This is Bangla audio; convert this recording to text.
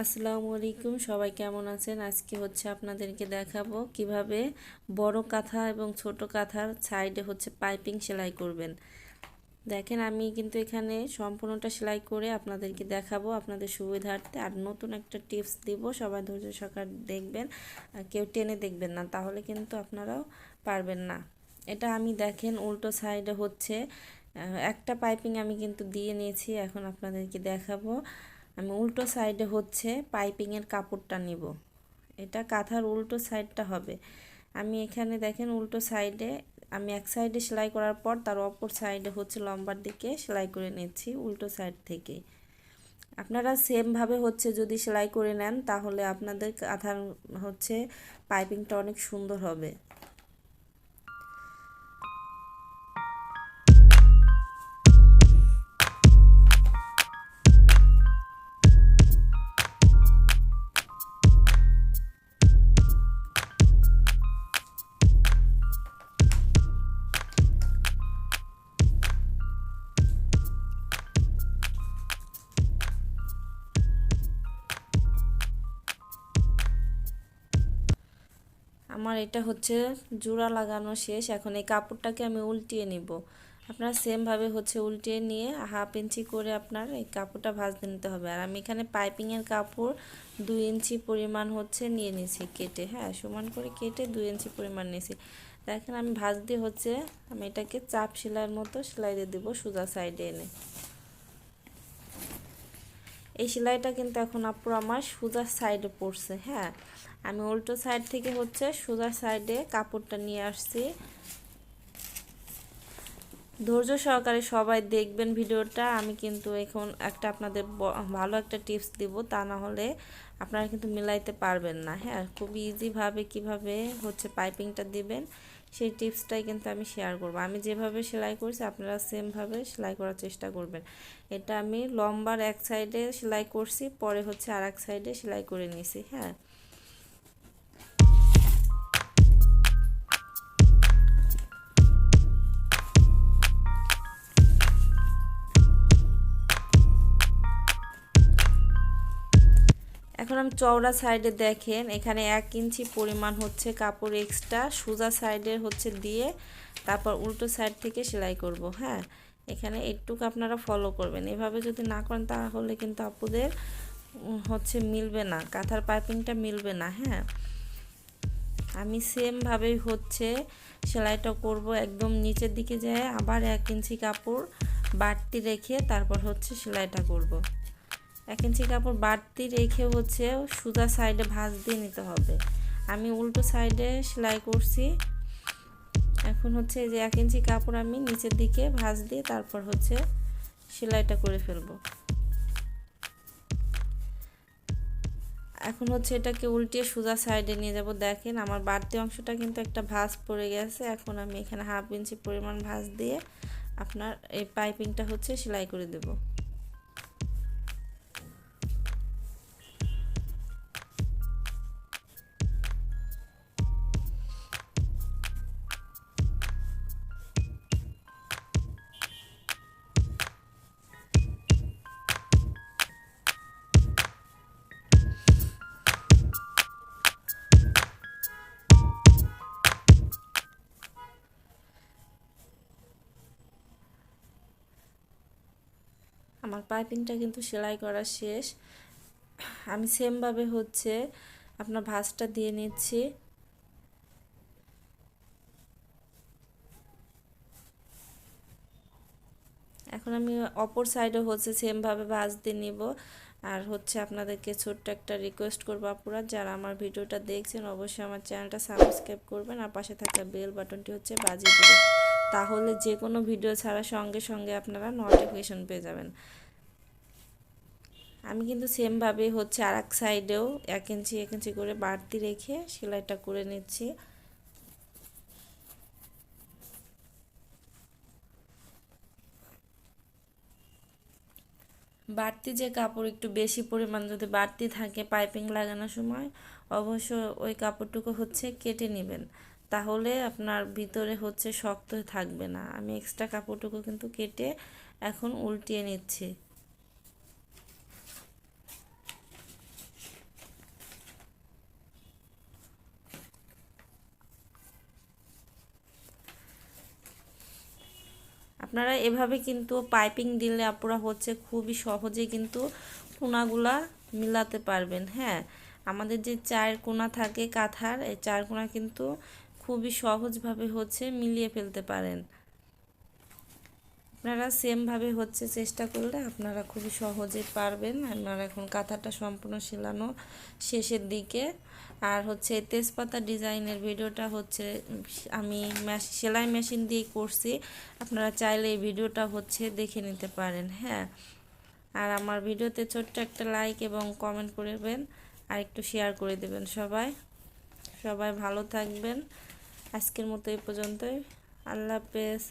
আসসালামু আলাইকুম, সবাই কেমন আছেন? আজকে আপনাদেরকে দেখাবো কিভাবে বড় কাঁথা এবং ছোট কাঁথার সাইডে পাইপিং সেলাই করবেন। দেখেন, আমি কিন্তু এখানে সম্পূর্ণটা সেলাই করে আপনাদেরকে দেখাবো আপনাদের সুবিধার্থে। আর নতুন একটা টিপস দিব, সবাই ধৈর্য সহকারে দেখবেন, আর কেউ টেনে দেখবেন না, তাহলে কিন্তু আপনারাও পারবেন না। এটা আমি দেখেন উল্টো সাইডে একটা পাইপিং আমি কিন্তু দিয়ে নিয়েছি। এখন আপনাদেরকে দেখাবো আমি উল্টো সাইডে পাইপিংয়ের কাপড়টা নিব। এটা কাঁথার উল্টো সাইডটা হবে। আমি এখানে দেখেন উল্টো সাইডে আমি এক সাইডে সেলাই করার পর তার অপর সাইডে লম্বার দিকে সেলাই করে নিচ্ছি উল্টো সাইড থেকে। আপনারা সেমভাবে যদি সেলাই করে নেন, তাহলে আপনাদের কাঁথার পাইপিংটা অনেক সুন্দর হবে। আমার এটা জোড়া লাগানো শেষ। এখন এই কাপড়টাকে আমি উল্টিয়ে নিব। আপনারা সেমভাবে উল্টিয়ে নিয়ে 1/2 ইঞ্চি করে আপনার এই কাপড়টা ভাঁজতে নিতে হবে। আর আমি এখানে পাইপিংয়ের কাপড় 2 ইঞ্চি পরিমাণ নিয়ে নিয়েছি কেটে, হ্যাঁ, সমান করে কেটে 2 ইঞ্চি পরিমাণ নিয়েছি। দেখেন আমি ভাঁজ দিয়ে আমি এটাকে চাপ সেলাইয়ের মতো সেলাই দিয়ে দেবো সোজা সাইডে এনে। এই সেলাইটা কিন্তু এখন আপুরা আমার সোজা সাইডে পড়ছে, হ্যাঁ। আমি উল্টো সাইড থেকে সোজা সাইডে কাপড়টা নিয়ে আসছি। ধৈর্য সহকারে সবাই দেখবেন ভিডিওটা। আমি কিন্তু এখন আপনাদের ভালো একটা টিপস দিব, তা না হলে আপনারা কিন্তু মিলাইতে পারবেন না, হ্যাঁ। খুবই ইজিভাবে কিভাবে পাইপিংটা দিবেন সেই টিপসটাই কিন্তু আমি শেয়ার করব। আমি যেভাবে সেলাই করছি আপনারা সেমভাবে সেলাই করার চেষ্টা করবেন। এটা আমি লম্বার এক সাইডে সেলাই করছি, পরে আর এক সাইডে সেলাই করে নিয়েছি, হ্যাঁ। এখন আমি চওড়া সাইডে দেখেন এখানে 1 ইঞ্চি পরিমাণ কাপড় এক্সট্রা সোজা সাইডে দিয়ে তারপর উল্টো সাইড থেকে সেলাই করব, হ্যাঁ। এখানে একটুকু আপনারা ফলো করবেন। এভাবে যদি না করেন তাহলে কিন্তু আপুদের মিলবে না, কাঁথার পাইপিংটা মিলবে না, হ্যাঁ। আমি সেমভাবেই সেলাইটা করব। একদম নিচের দিকে যায় আবার 1 ইঞ্চি কাপড় বাড়তি রেখে তারপর সেলাইটা করব। 1 ইঞ্চি কাপড় বাড়তি রেখে সোজা সাইডে ভাঁজ দিয়ে নিতে হবে। আমি উল্টো সাইডে সেলাই করছি। এখন এই যে 1 ইঞ্চি কাপড় আমি নিচের দিকে ভাঁজ দিয়ে তারপর সেলাইটা করে ফেলবো। এখন এটাকে উল্টিয়ে সোজা সাইডে নিয়ে যাব। দেখেন আমার বাড়তি অংশটা কিন্তু একটা ভাঁজ পড়ে গেছে। এখন আমি এখানে 1/2 ইঞ্চি পরিমাণ ভাঁজ দিয়ে আপনার এই পাইপিংটা সেলাই করে দেব। আমার পাইপিংটা কিন্তু সেলাই করা শেষ। আমি সেমভাবে আপনার ভাঁজটা দিয়ে নিচ্ছি। এখন আমি অপর সাইডে সেমভাবে ভাঁজ দিয়ে নিব। আর আপনাদেরকে ছোট্ট একটা রিকোয়েস্ট করবো, আপুরা যারা আমার ভিডিওটা দেখছেন অবশ্যই আমার চ্যানেলটা সাবস্ক্রাইব করবেন আর পাশে থাকা বেল বাটনটি বাজিয়ে দেবেন, তাহলে যে কোনো ভিডিও ছাড়ার সঙ্গে সঙ্গে আপনারা নোটিফিকেশন পেয়ে যাবেন। আমি কিন্তু সেমভাবে আর এক সাইডেও 1 ইঞ্চি 1 ইঞ্চি করে বাড়তি রেখে সেলাইটা করে নিচ্ছি। বাড়তি যে কাপড় একটু বেশি পরিমাণ যদি বাড়তি থাকে পাইপিং লাগানোর সময়, অবশ্য ওই কাপড়টুকু কেটে নেবেন, তাহলে আপনার ভিতরে শক্ত থাকবে না। আমি এক্সট্রা কাপড়টুকু কিন্তু কেটে এখন উল্টিয়ে নিচ্ছি। আপনারা এভাবে কিন্তু পাইপিং দিলে আপুরা হচ্ছে খুবই সহজে কিন্তু কোনাগুলা মিলাতে পারবেন। হ্যাঁ, আমাদের যে 4 কোনা থাকে কাঁথার, এই 4 কোনা কিন্তু খুবই সহজভাবে হচ্ছে মিলিয়ে ফেলতে পারেন। আপনারা সেমভাবে হচ্ছে চেষ্টা করলে আপনারা খুবই সহজে পারবেন। আমার এখন কাঁথাটা সম্পূর্ণ সেলানো শেষের দিকে। আর হচ্ছে তেজপাতা ডিজাইনের ভিডিওটা হচ্ছে আমি সেলাই মেশিন দিয়ে করছি, আপনারা চাইলে এই ভিডিওটা হচ্ছে দেখে নিতে পারেন। হ্যাঁ, আর আমার ভিডিওতে ছোট্ট একটা লাইক এবং কমেন্ট করবেন আর একটু শেয়ার করে দেবেন। সবাই সবাই ভালো থাকবেন। আজকের মতো এই পর্যন্তই। আল্লাহ হাফেজ।